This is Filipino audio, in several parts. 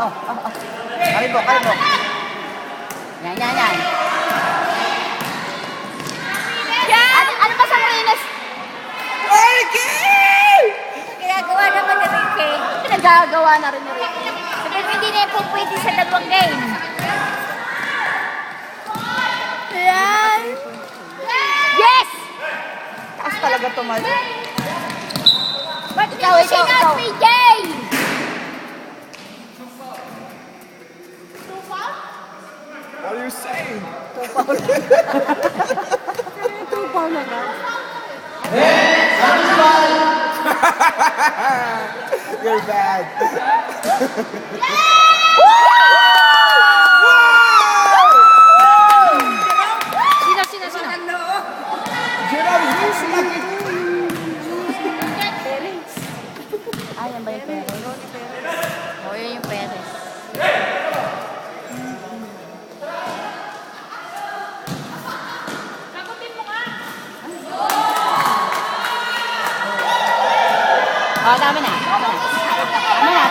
Kalibok. Yan. Ano ba sa Marinas? Ginagawa naman ni Ricky. Nagagawa na rin ni Ricky. Sabi ko, hindi na yung pwede sa dalawang game. Yan. Yes! Taas talaga tumalo. Ba't ikaw, PJ? What are you saying? Tupaw na ba? You're bad. Sino? Gerald, easy. Yan ba yung Perez? Oo, yun yung Perez.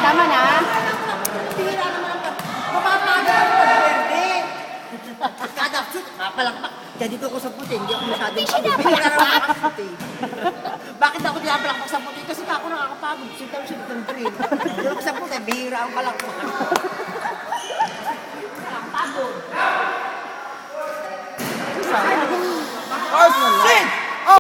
Tama na. Tira naman ka. Mapapaga ako pag-verde. Kada shoot, mapalakpak. Kaya dito ako sa puti, hindi ako masyadong bihira naman ako sa puti. Bakit ako pinapalakpak sa puti? Kasi ako nakakapagod. Shoot ng green. Dito ako sa puti, bihira ang palakpak.